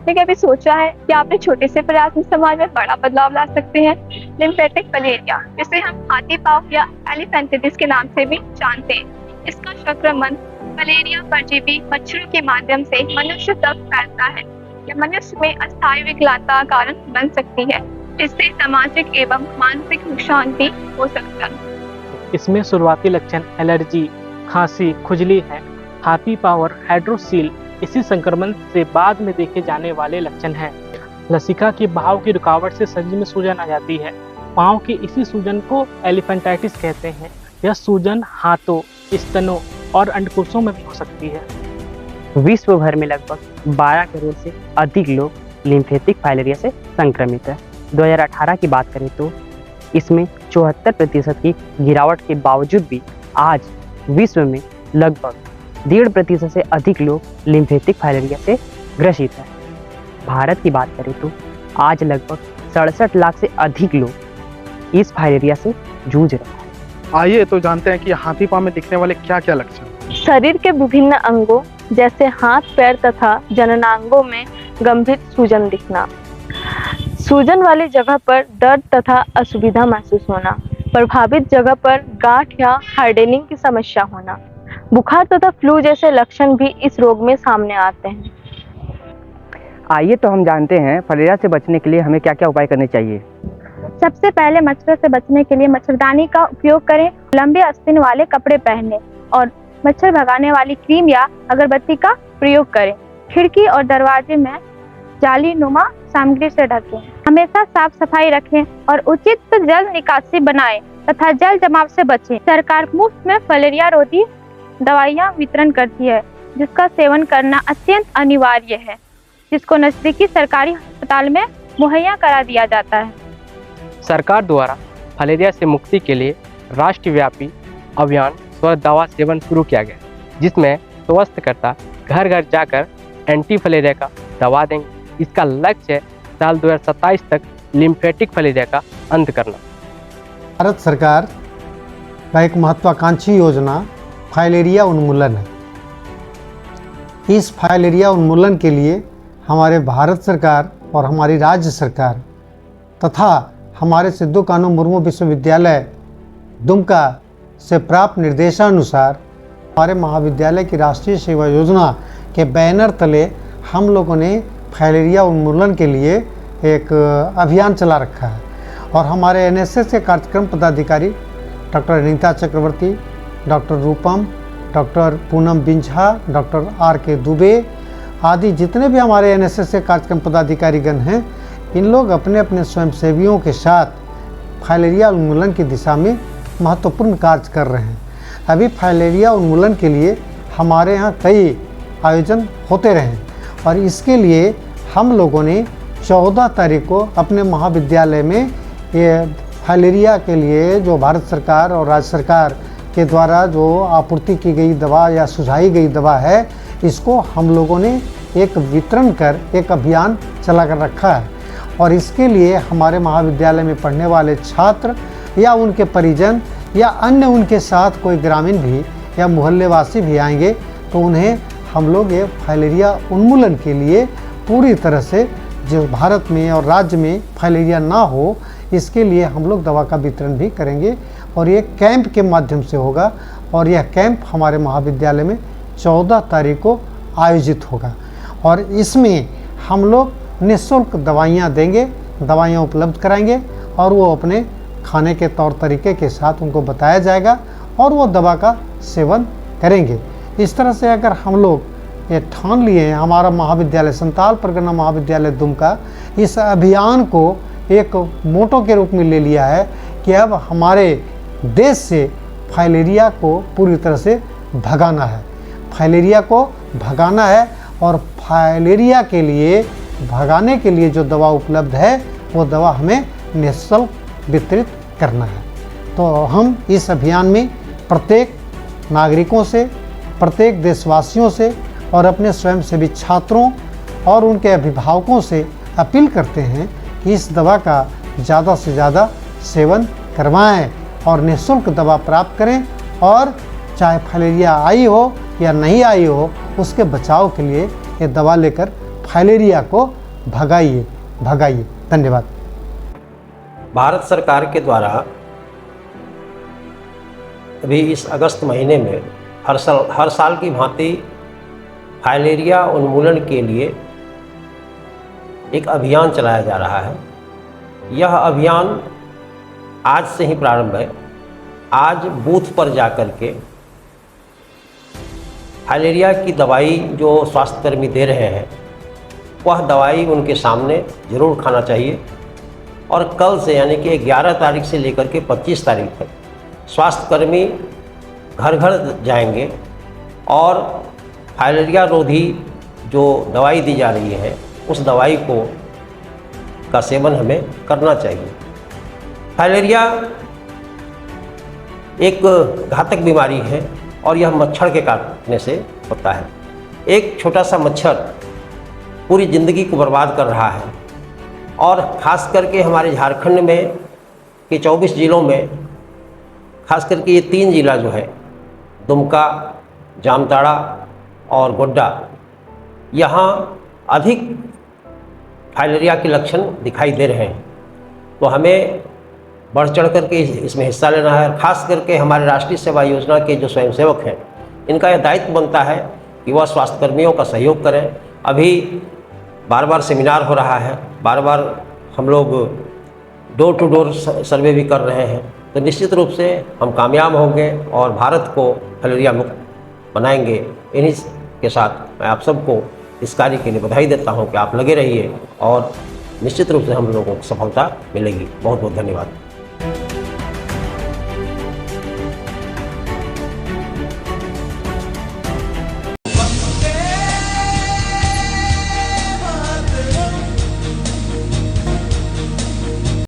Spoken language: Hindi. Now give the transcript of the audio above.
आपने कभी सोचा है कि आपने छोटे से प्रयास में समाज में बड़ा बदलाव ला सकते हैं? लिम्फेटिक मलेरिया, जिसे हम हाथी पाँव या एलिफेंटिटिस के नाम से भी जानते हैं, इसका संक्रमण मलेरिया परजीवी मच्छरों के माध्यम से मनुष्य तक फैलता है। यह मनुष्य में अस्थायी विकलांगता का कारण बन सकती है, इससे सामाजिक एवं मानसिक नुकसान भी हो सकता है। इसमें शुरुआती लक्षण एलर्जी, खांसी, खुजली है। हाथी पाँव और हाइड्रोसील इसी संक्रमण से बाद में देखे जाने वाले लक्षण हैं। लसिका की बहाव की रुकावट से शरीर में सूजन आ जाती है। पाँव की इसी सूजन को एलिफेंटाइटिस कहते हैं। यह सूजन हाथों, स्तनों और अंडकोशों में भी हो सकती है। विश्व भर में लगभग 12 करोड़ से अधिक लोग लिम्फेटिक फाइलेरिया से संक्रमित है। 2018 की बात करें तो इसमें 74% की गिरावट के बावजूद भी आज विश्व में लगभग 1.5% से अधिक लोग लिम्फेटिक फाइलेरिया से ग्रसित हैं। भारत की बात करें तो आज लगभग 67 लाख से अधिक लोग इस फाइलेरिया से जूझ रहे हैं। आइए तो जानते हैं कि हाथी पाँव में दिखने वाले क्या क्या लक्षण। शरीर के विभिन्न अंगों जैसे हाथ, पैर तथा जननांगों में गंभीर सूजन दिखना, सूजन वाली जगह पर दर्द तथा असुविधा महसूस होना, प्रभावित जगह पर गांठ या हार्डनिंग की समस्या होना, बुखार तथा फ्लू जैसे लक्षण भी इस रोग में सामने आते हैं। आइए तो हम जानते हैं फाइलेरिया से बचने के लिए हमें क्या क्या उपाय करने चाहिए। सबसे पहले मच्छरों से बचने के लिए मच्छरदानी का उपयोग करें, लंबे आस्तीन वाले कपड़े पहनें और मच्छर भगाने वाली क्रीम या अगरबत्ती का प्रयोग करें। खिड़की और दरवाजे में जालीनुमा सामग्री से ढकें। हमेशा साफ सफाई रखें और उचित जल निकासी बनाएं तथा जल जमाव से बचें। सरकार मुफ्त में फाइलेरिया रोधी दवाइयां वितरण करती है, जिसका सेवन करना अत्यंत अनिवार्य है, जिसको नजदीकी सरकारी अस्पताल में मुहैया करा दिया जाता है। सरकार द्वारा फाइलेरिया से मुक्ति के लिए राष्ट्रव्यापी अभियान स्वस्थ दवा सेवन शुरू किया गया, जिसमें स्वास्थ्यकर्ता घर घर जाकर एंटी फाइलेरिया का दवा देंगे। इसका लक्ष्य है साल 2027 तक लिम्फेटिक फाइलेरिया का अंत करना। भारत सरकार का एक महत्वाकांक्षी योजना फाइलेरिया उन्मूलन है। इस फाइलेरिया उन्मूलन के लिए हमारे भारत सरकार और हमारी राज्य सरकार तथा हमारे सिद्धू कानू मुर्मू विश्वविद्यालय दुमका से प्राप्त निर्देशानुसार हमारे महाविद्यालय की राष्ट्रीय सेवा योजना के बैनर तले हम लोगों ने फाइलेरिया उन्मूलन के लिए एक अभियान चला रखा है। और हमारे एनएसएस के कार्यक्रम पदाधिकारी doctor Anita Chakravarti, doctor Rupam, doctor Poonam Binjha, doctor R K. Dubey आदि जितने भी हमारे एनएसएस के कार्यक्रम पदाधिकारीगण हैं, इन लोग अपने अपने स्वयंसेवियों के साथ फाइलेरिया उन्मूलन की दिशा में महत्वपूर्ण कार्य कर रहे हैं। अभी फाइलेरिया उन्मूलन के लिए हमारे यहाँ कई आयोजन होते रहे और इसके लिए हम लोगों ने 14 तारीख को अपने महाविद्यालय में ये फाइलेरिया के लिए जो भारत सरकार और राज्य सरकार के द्वारा जो आपूर्ति की गई दवा या सुझाई गई दवा है, इसको हम लोगों ने एक वितरण कर एक अभियान चला कर रखा है। और इसके लिए हमारे महाविद्यालय में पढ़ने वाले छात्र या उनके परिजन या अन्य उनके साथ कोई ग्रामीण भी या मोहल्लेवासी भी आएंगे तो उन्हें हम लोग ये फाइलेरिया उन्मूलन के लिए पूरी तरह से जो भारत में और राज्य में फाइलेरिया ना हो, इसके लिए हम लोग दवा का वितरण भी करेंगे। और ये कैंप के माध्यम से होगा और यह कैंप हमारे महाविद्यालय में 14 तारीख को आयोजित होगा। और इसमें हम लोग निःशुल्क दवाइयाँ देंगे, दवाइयाँ उपलब्ध कराएंगे और वो अपने खाने के तौर तरीके के साथ उनको बताया जाएगा और वो दवा का सेवन करेंगे। इस तरह से अगर हम लोग ये ठान लिए हैं, हमारा महाविद्यालय संताल परगना महाविद्यालय दुमका इस अभियान को एक मोटो के रूप में ले लिया है कि अब हमारे देश से फाइलेरिया को पूरी तरह से भगाना है। फाइलेरिया को भगाना है और फाइलेरिया के लिए भगाने के लिए जो दवा उपलब्ध है वो दवा हमें निःशुल्क वितरित करना है। तो हम इस अभियान में प्रत्येक नागरिकों से, प्रत्येक देशवासियों से और अपने स्वयंसेवी छात्रों और उनके अभिभावकों से अपील करते हैं कि इस दवा का ज़्यादा से ज़्यादा सेवन करवाएं और निःशुल्क दवा प्राप्त करें और चाहे फाइलेरिया आई हो या नहीं आई हो, उसके बचाव के लिए ये दवा लेकर फाइलेरिया को भगाइए भगाइए। धन्यवाद। भारत सरकार के द्वारा अभी इस अगस्त महीने में हर साल की भांति फाइलेरिया उन्मूलन के लिए एक अभियान चलाया जा रहा है। यह अभियान आज से ही प्रारंभ है। आज बूथ पर जाकर के फाइलेरिया की दवाई जो स्वास्थ्यकर्मी दे रहे हैं वह दवाई उनके सामने ज़रूर खाना चाहिए और कल से यानी कि 11 तारीख से लेकर के 25 तारीख तक स्वास्थ्यकर्मी घर घर जाएंगे और फाइलेरिया रोधी जो दवाई दी जा रही है उस दवाई का सेवन हमें करना चाहिए। फाइलेरिया एक घातक बीमारी है और यह मच्छर के काटने से होता है। एक छोटा सा मच्छर पूरी ज़िंदगी को बर्बाद कर रहा है और ख़ास करके हमारे झारखंड में के 24 जिलों में ख़ास करके ये 3 जिला जो है दुमका, जामताड़ा और गोड्डा, यहाँ अधिक फाइलेरिया के लक्षण दिखाई दे रहे हैं। तो हमें बढ़ चढ़ करके इसमें हिस्सा लेना है। खास करके हमारे राष्ट्रीय सेवा योजना के जो स्वयंसेवक हैं इनका यह दायित्व बनता है कि वह स्वास्थ्यकर्मियों का सहयोग करें। अभी बार बार सेमिनार हो रहा है, बार बार हम लोग डोर टू डोर सर्वे भी कर रहे हैं। तो निश्चित रूप से हम कामयाब होंगे और भारत को फाइलेरिया मुक्त बनाएंगे। इन्हीं के साथ मैं आप सबको इस कार्य के लिए बधाई देता हूं कि आप लगे रहिए और निश्चित रूप से हम लोगों को सफलता मिलेगी। बहुत बहुत धन्यवाद।